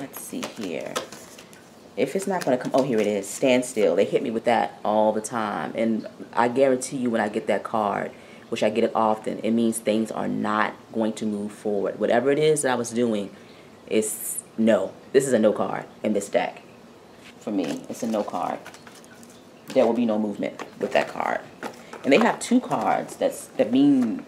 let's see here. If it's not going to come, oh, here it is, stand still. They hit me with that all the time. And I guarantee you when I get that card, which I get it often, it means things are not going to move forward. Whatever it is that I was doing, it's no. This is a no card in this deck. For me, it's a no card. There will be no movement with that card. And they have two cards that mean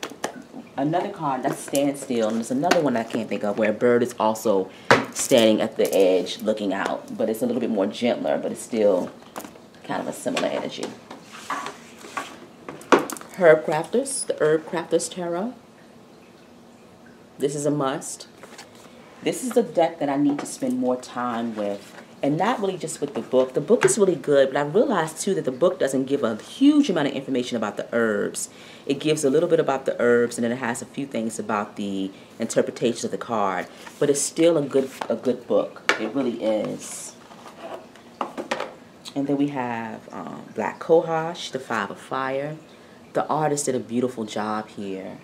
another card that's stand still, and there's another one I can't think of where a bird is also standing at the edge looking out, but it's a little bit more gentler, but it's still kind of a similar energy. Herb Crafters, the Herb Crafters Tarot. This is a must. This is a deck that I need to spend more time with, and not really just with the book. The book is really good, but I realized too that the book doesn't give a huge amount of information about the herbs. It gives a little bit about the herbs, and then it has a few things about the interpretation of the card. But it's still a good book. It really is. And then we have Black Cohosh, the Five of Fire. The artist did a beautiful job here.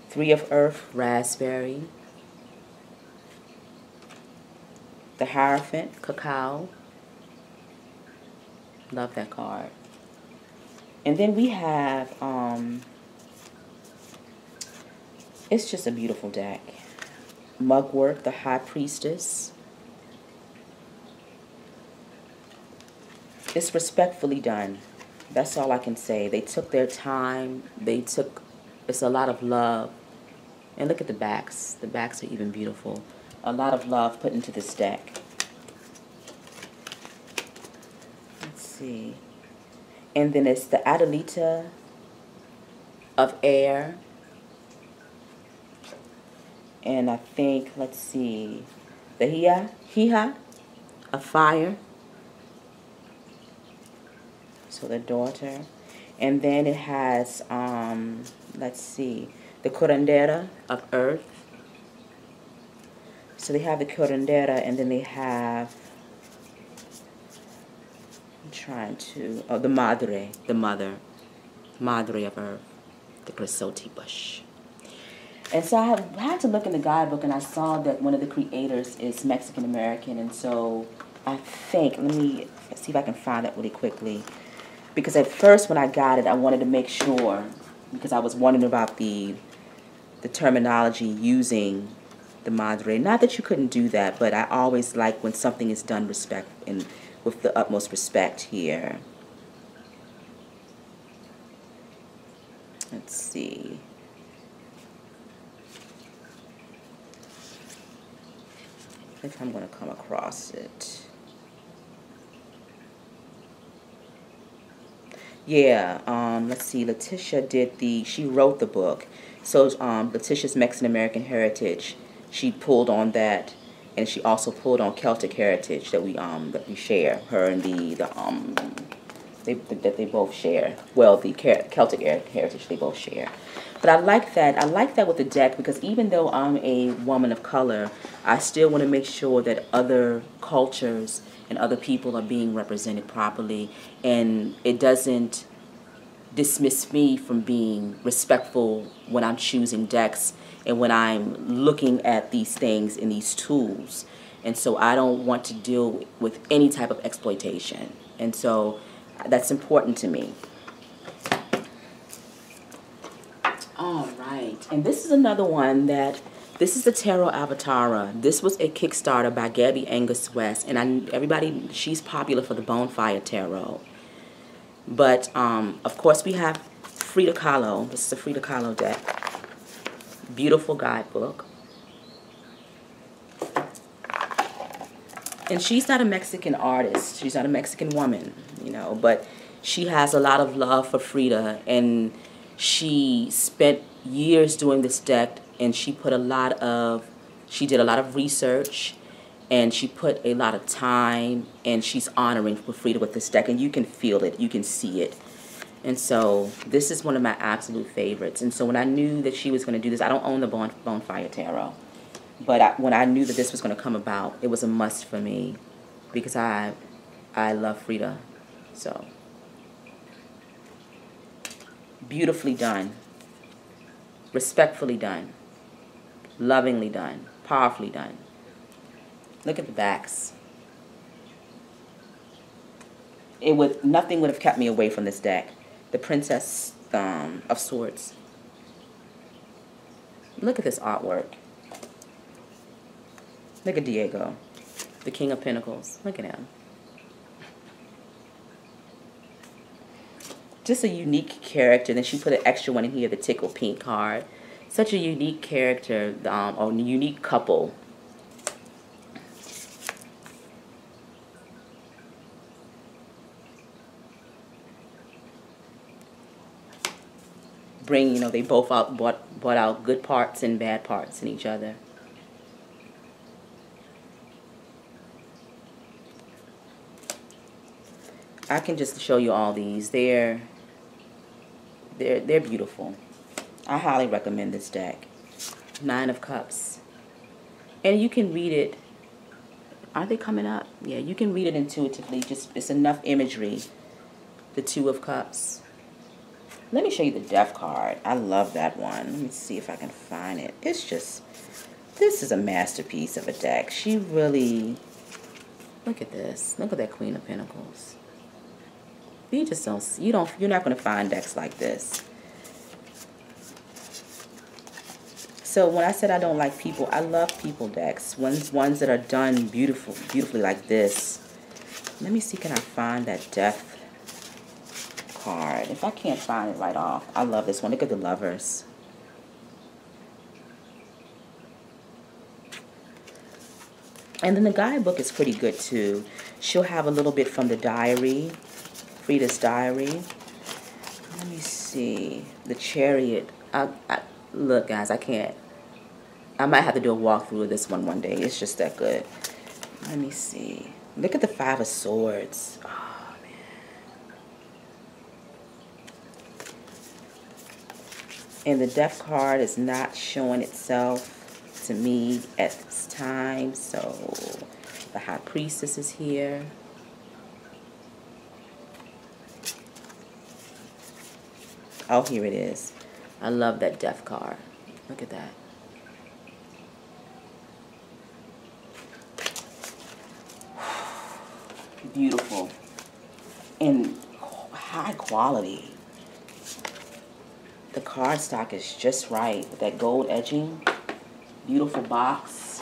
Three of Earth, Raspberry. The Hierophant, Cacao. Love that card. And then we have, it's just a beautiful deck. Mugwort, the High Priestess. It's respectfully done. That's all I can say. They took their time. It's a lot of love. And look at the backs. The backs are even beautiful. A lot of love put into this deck. Let's see. And then it's the Adelita of Air. And I think, let's see, the Hiha of Fire. So the daughter. And then it has, let's see, the Curandera of Earth. So they have the Curandera, and then they have, I'm trying to, oh, the Madre of Earth, the Cresoti bush. And so I had to look in the guidebook, and I saw that one of the creators is Mexican American, and so I think, let me see if I can find that really quickly. Because at first when I got it, I wanted to make sure, because I was wondering about the terminology using the Madre. Not that you couldn't do that, but I always like when something is done with the utmost respect here. Let's see. If I'm going to come across it. Yeah, let's see, Letitia she wrote the book. So Letitia's Mexican American heritage, she pulled on that, and she also pulled on Celtic heritage that we share. Her and they both share. Well, the Celtic heritage they both share. But I like that. I like that with the deck, because even though I'm a woman of color, I still want to make sure that other cultures and other people are being represented properly, and it doesn't dismiss me from being respectful when I'm choosing decks and when I'm looking at these things and these tools. And so I don't want to deal with any type of exploitation. And so that's important to me. All right. And this is another one this is the Tarot Avatara. This was a Kickstarter by Gabby Angus West. And everybody, she's popular for the Bonfire Tarot. But, of course, we have Frida Kahlo. This is a Frida Kahlo deck. Beautiful guidebook. And she's not a Mexican artist. She's not a Mexican woman, you know. But she has a lot of love for Frida. And she spent years doing this deck. And she did a lot of research. And she put a lot of time, and she's honoring Frida with this deck, and you can feel it, you can see it. And so this is one of my absolute favorites. And so when I knew that she was going to do this, I don't own the Bonfire Tarot, but when I knew that this was going to come about, it was a must for me, because I love Frida. So beautifully done, respectfully done, lovingly done, powerfully done. Look at the backs. Nothing would have kept me away from this deck. The Princess of Swords. Look at this artwork. Look at Diego, the King of Pentacles. Look at him. Just a unique character. Then she put an extra one in here, the Tickle Pink card. Such a unique character, or unique couple. They both brought out good parts and bad parts in each other. I can just show you all these. They're beautiful. I highly recommend this deck. 9 of Cups. And you can read it. Are they coming up? Yeah, you can read it intuitively. It's enough imagery. The 2 of Cups. Let me show you the Death card. I love that one. Let me see if I can find it. This is a masterpiece of a deck. She really, look at this. Look at that Queen of Pentacles. You're not going to find decks like this. So when I said I don't like people, I love people decks. Ones that are done beautifully like this. Let me see, can I find that Death card? If I can't find it right off, I love this one. Look at the Lovers. And then the guidebook is pretty good too. She'll have a little bit from the diary, Frida's diary. Let me see, the Chariot. Look, guys, I can't. I might have to do a walkthrough of this one day. It's just that good. Let me see. Look at the 5 of Swords. Oh, man. And the Death card is not showing itself to me at this time. So the High Priestess is here. Oh, here it is. I love that Death card. Look at that. Beautiful. And high quality. The cardstock is just right. With that gold edging. Beautiful box.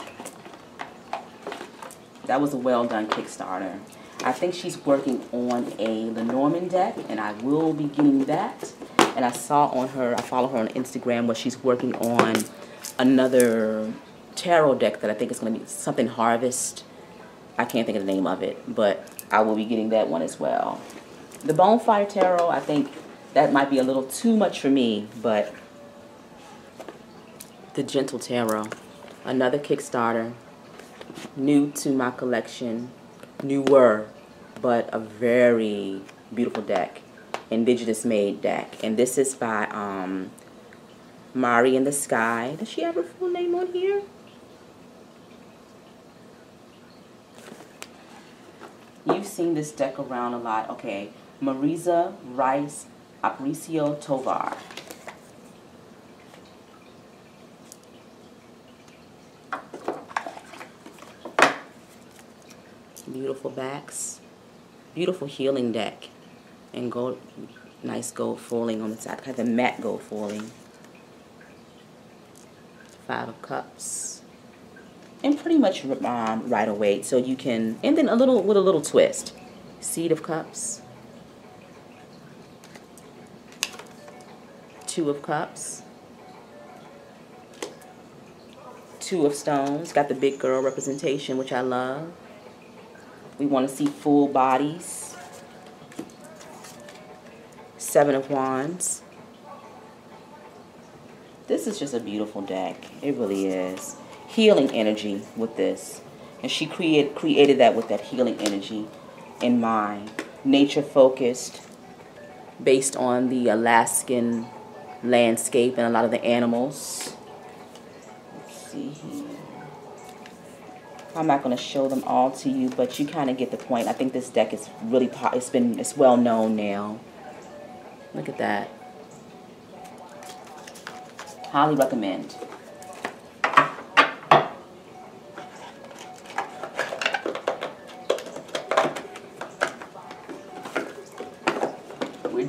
That was a well done Kickstarter. I think she's working on a Lenormand deck, and I will be getting that. And I follow her on Instagram, where she's working on another tarot deck that I think is going to be something Harvest. I can't think of the name of it, but I will be getting that one as well. The Bonfire Tarot, I think that might be a little too much for me, but the Gentle Tarot, another Kickstarter, new to my collection, newer, but a very beautiful deck. Indigenous made deck, and this is by Mari in the Sky. Does she have her full name on here? You've seen this deck around a lot. Okay, Marisa Rice Aparicio Tovar. Beautiful backs, beautiful healing deck. And gold, nice gold foiling on the side. Kind of matte gold foiling. 5 of Cups. And pretty much right away. So you can, and then with a little twist. Seed of Cups. 2 of Cups. 2 of Stones. Got the big girl representation, which I love. We want to see full bodies. 7 of Wands. This is just a beautiful deck. It really is. Healing energy with this. And she created that with that healing energy in mind. Nature focused. Based on the Alaskan landscape and a lot of the animals. Let's see here. I'm not going to show them all to you, but you kind of get the point. I think this deck is really, it's well known now. Look at that. Highly recommend.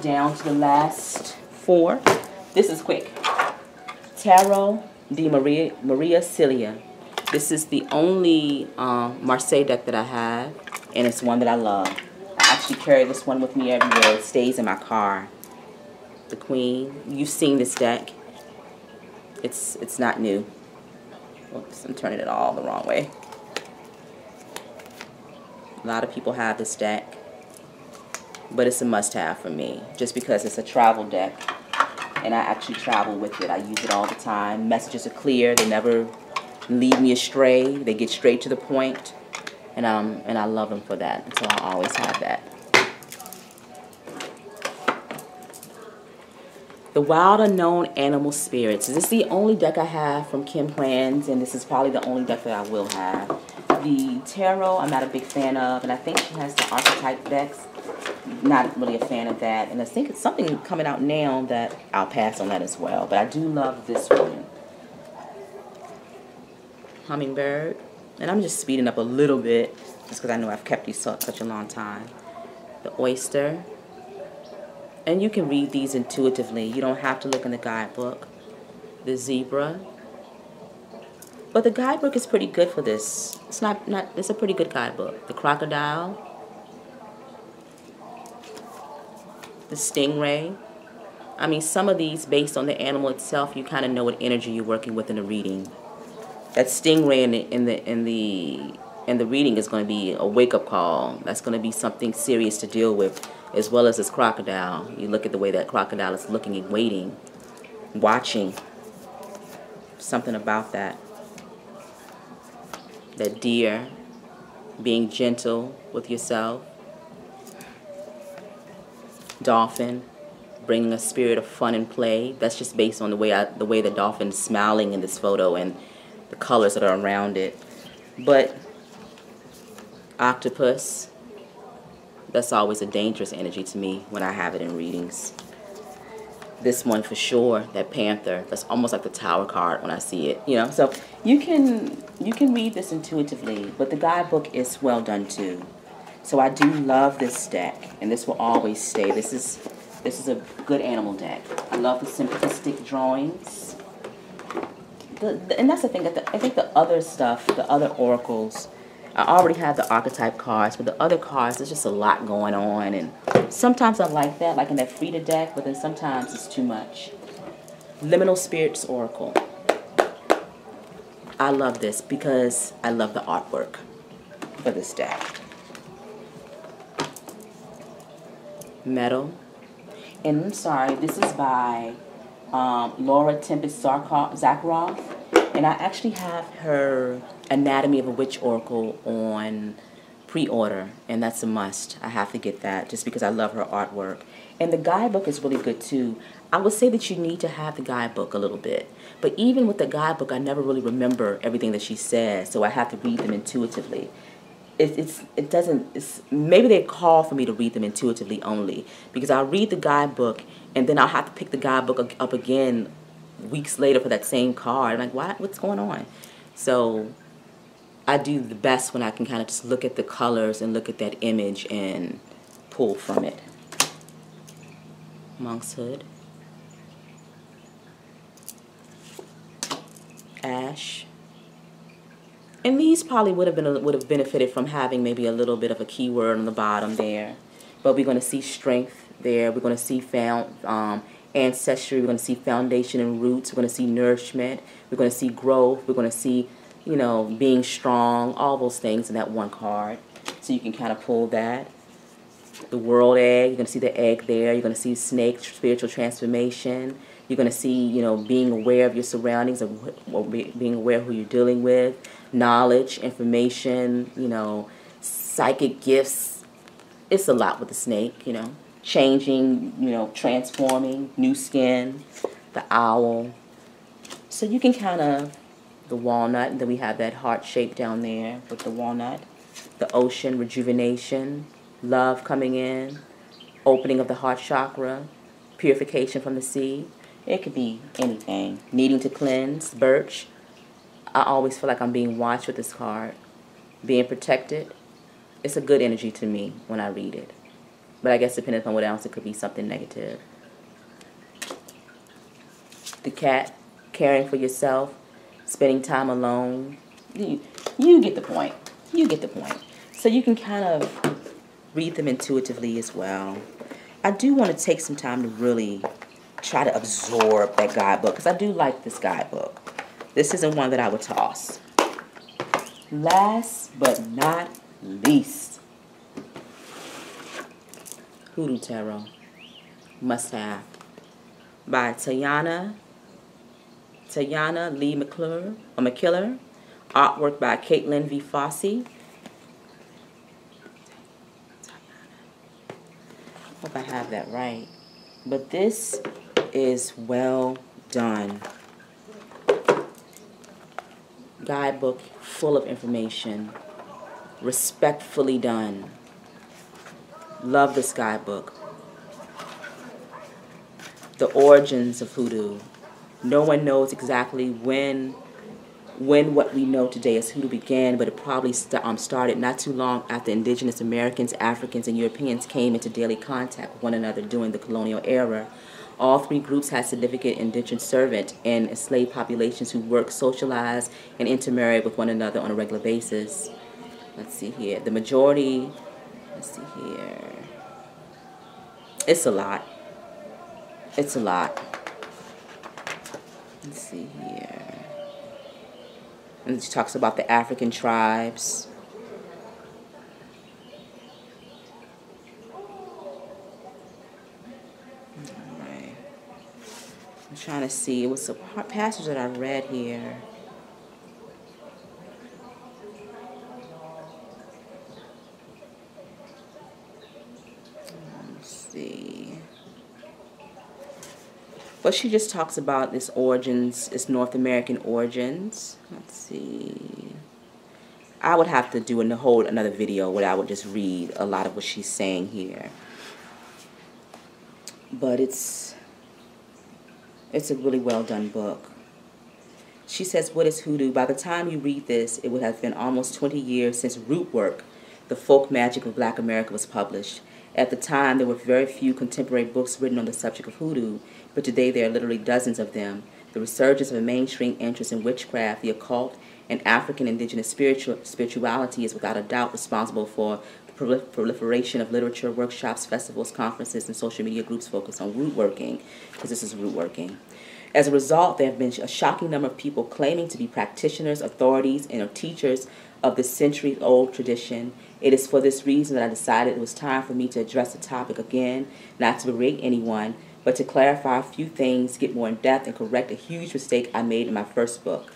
it down to the last 4. This is quick. Tarot de Maria Celia. This is the only Marseille deck that I have, and it's one that I love. I actually carry this one with me everywhere. It stays in my car. The Queen. You've seen this deck. It's not new. Oops, I'm turning it all the wrong way. A lot of people have this deck, but it's a must-have for me, just because it's a travel deck, and I actually travel with it. I use it all the time. Messages are clear. They never lead me astray. They get straight to the point, and I love them for that. And so I always have that. The Wild Unknown Animal Spirits. This is the only deck I have from Kim Plan's, and this is probably the only deck that I will have. The Tarot, I'm not a big fan of, and I think she has the archetype decks. Not really a fan of that, and I think it's something coming out now that I'll pass on that as well. But I do love this one. Hummingbird. And I'm just speeding up a little bit, just because I know I've kept these such a long time. The Oyster. And you can read these intuitively. You don't have to look in the guidebook. The Zebra. But the guidebook is pretty good for this. It's a pretty good guidebook. The Crocodile. The Stingray. I mean, some of these, based on the animal itself, you kind of know what energy you're working with in the reading. That Stingray in the reading is going to be a wake-up call. That's going to be something serious to deal with, as well as this crocodile. You look at the way that crocodile is looking and waiting, watching. Something about that. That deer, being gentle with yourself. Dolphin, bringing a spirit of fun and play. That's just based on the way the dolphin is smiling in this photo and the colors that are around it. But octopus, that's always a dangerous energy to me when I have it in readings. This one for sure, that panther, that's almost like the Tower card when I see it, you know. So you can read this intuitively, but the guidebook is well done too. So I do love this deck, and this will always stay. This is a good animal deck. I love the simplistic drawings. And that's the thing, that I think the other stuff, the other oracles, I already have the archetype cards, but the other cards, there's just a lot going on, and sometimes I like that, like in that Frida deck, but then sometimes it's too much. Liminal Spirits Oracle. I love this because I love the artwork for this deck. Metal. And I'm sorry, this is by Laura Tempest Zakharoff, and I actually have her Anatomy of a Witch Oracle on pre-order, and that's a must. I have to get that just because I love her artwork. And the guidebook is really good too. I would say that you need to have the guidebook a little bit, but even with the guidebook, I never really remember everything that she says, so I have to read them intuitively. Maybe they call for me to read them intuitively only, because I'll read the guidebook and then I'll have to pick the guidebook up again weeks later for that same card. I'm like, what's going on? So I do the best when I can kind of just look at the colors and look at that image and pull from it. Monk's Hood. Ash. And these probably would have benefited from having maybe a little bit of a keyword on the bottom there. But we're going to see strength there. We're going to see ancestry. We're going to see foundation and roots. We're going to see nourishment. We're going to see growth. We're going to see, you know, being strong. All those things in that one card. So you can kind of pull that. The World Egg. You're going to see the egg there. You're going to see snake, spiritual transformation. You're going to see, you know, being aware of your surroundings, or being aware of who you're dealing with. Knowledge, information, you know, psychic gifts. It's a lot with the snake, you know. Changing, you know, transforming, new skin, the owl. So you can kind of, the walnut, and then we have that heart shape down there with the walnut. The ocean, rejuvenation, love coming in, opening of the heart chakra, purification from the sea. It could be anything. Needing to cleanse, birch. I always feel like I'm being watched with this card. Being protected. It's a good energy to me when I read it. But I guess depending upon what else, it could be something negative. The cat, caring for yourself, spending time alone. You get the point. You get the point. So you can kind of read them intuitively as well. I do want to take some time to really try to absorb that guidebook, because I do like this guidebook. This isn't one that I would toss. Last but not least, Voodoo Tarot. Must have. By Tayana Lee McKiller. Artwork by Caitlin V. Fossey. Hope I have that right. But this is well done. Guidebook full of information. Respectfully done. Love this guidebook. The origins of Voodoo. No one knows exactly when what we know today as Voodoo began, but it probably started not too long after indigenous Americans, Africans, and Europeans came into daily contact with one another during the colonial era. All three groups had significant indentured servant and enslaved populations who worked, socialized, and intermarried with one another on a regular basis. Let's see here. The majority, let's see here. It's a lot. It's a lot. Let's see here. And she talks about the African tribes. Alright. I'm trying to see. It was a passage that I read here. Let's see. But she just talks about its origins, its North American origins. Let's see. I would have to do another video where I would just read a lot of what she's saying here. But it's a really well done book. She says, what is hoodoo? By the time you read this, it would have been almost 20 years since Root Work, The Folk Magic of Black America, was published. At the time, there were very few contemporary books written on the subject of hoodoo, but today there are literally dozens of them. The resurgence of a mainstream interest in witchcraft, the occult, and African indigenous spirituality is without a doubt responsible for the proliferation of literature, workshops, festivals, conferences, and social media groups focused on root working, because this is root working. As a result, there have been a shocking number of people claiming to be practitioners, authorities, and or teachers of this century-old tradition. It is for this reason that I decided it was time for me to address the topic again, not to berate anyone, but to clarify a few things, get more in depth, and correct a huge mistake I made in my first book.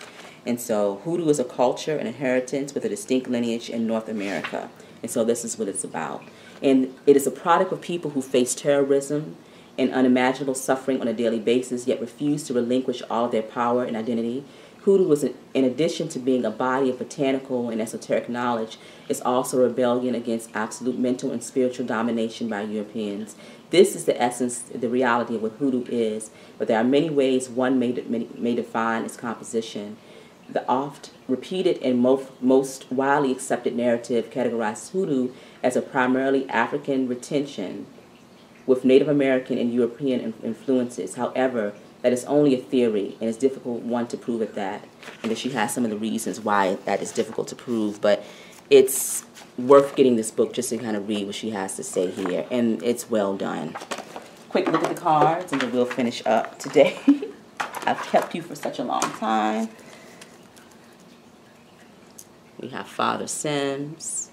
And so, hoodoo is a culture and inheritance with a distinct lineage in North America. And so this is what it's about. And it is a product of people who face terrorism and unimaginable suffering on a daily basis, yet refuse to relinquish all of their power and identity. Hoodoo is, in addition to being a body of botanical and esoteric knowledge, is also a rebellion against absolute mental and spiritual domination by Europeans. This is the essence, the reality of what hoodoo is, but there are many ways one may define its composition. The oft repeated and most widely accepted narrative categorizes hoodoo as a primarily African retention with Native American and European influences. However, that is only a theory, and it's difficult one to prove at that. And that she has some of the reasons why that is difficult to prove, but it's worth getting this book just to kind of read what she has to say here, and it's well done. Quick look at the cards, and then we'll finish up today. I've kept you for such a long time. We have Father Sims,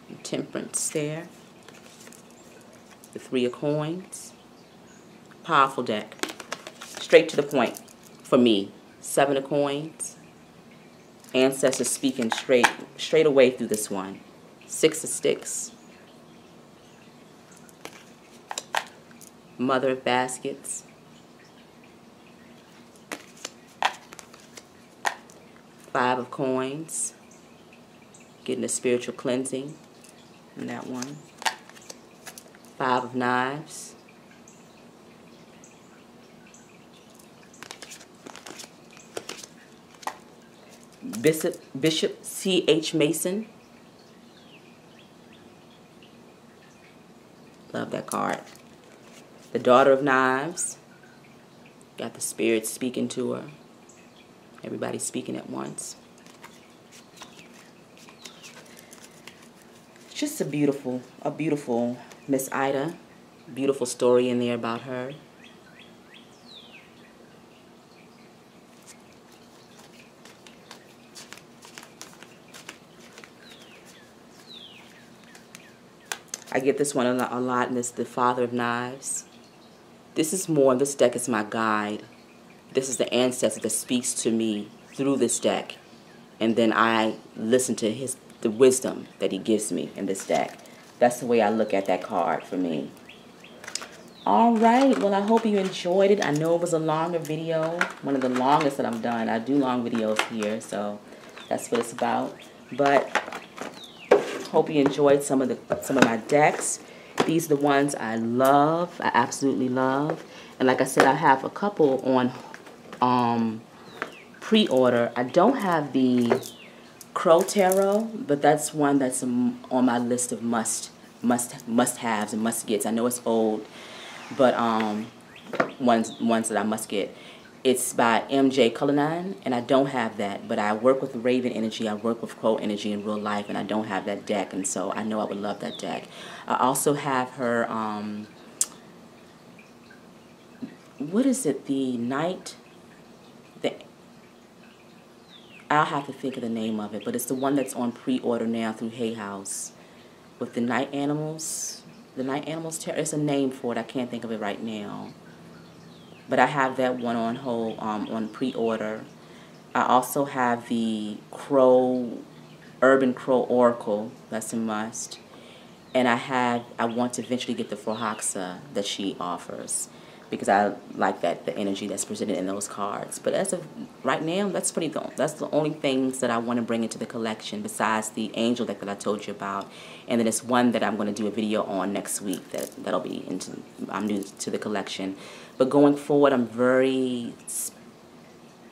and Temperance there. The Three of Coins. Powerful deck. Straight to the point for me. Seven of Coins. Ancestors speaking straight away through this one. Six of Sticks. Mother of Baskets. Five of Coins. Getting a spiritual cleansing in that one. Five of Knives. Bishop C.H. Mason. Love that card. The Daughter of Knives. Got the spirit speaking to her. Everybody speaking at once. Just a beautiful Miss Ida. Beautiful story in there about her. I get this one a lot, and it's the Father of Knives. This is more, this deck is my guide. This is the ancestor that speaks to me through this deck. And then I listen to the wisdom that he gives me in this deck. That's the way I look at that card for me. All right, well, I hope you enjoyed it. I know it was a longer video, one of the longest that I've done. I do long videos here, so that's what it's about. But hope you enjoyed some of my decks. These are the ones I love. I absolutely love. And like I said, I have a couple on pre-order. I don't have the Crow Tarot, but that's one that's on my list of must-haves and must-gets. I know it's old, but ones that I must get. It's by MJ Cullinan, and I don't have that, but I work with Raven energy, I work with Crow energy in real life, and I don't have that deck, and so I know I would love that deck. I also have her, what is it, I'll have to think of the name of it, but it's the one that's on pre-order now through Hay House with the Night Animals. The Night Animals Tarot, it's a name for it, I can't think of it right now. But I have that one on pre-order. I also have the Urban Crow Oracle. That's a must. And I want to eventually get the Frohaxa that she offers, because I like the energy that's presented in those cards. But as of right now, that's the only things that I want to bring into the collection, besides the angel deck that I told you about. And then it's one that I'm going to do a video on next week that'll be I'm new to the collection. But going forward, I'm very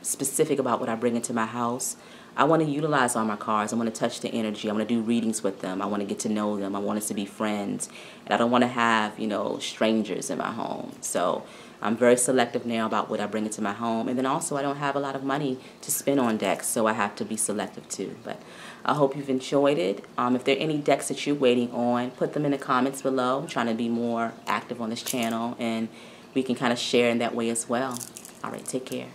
specific about what I bring into my house. I want to utilize all my cards. I want to touch the energy. I want to do readings with them. I want to get to know them. I want us to be friends. And I don't want to have, strangers in my home. So I'm very selective now about what I bring into my home. And then also, I don't have a lot of money to spend on decks, so I have to be selective too. But I hope you've enjoyed it. If there are any decks that you're waiting on, put them in the comments below. I'm trying to be more active on this channel, and we can kind of share in that way as well. All right, take care.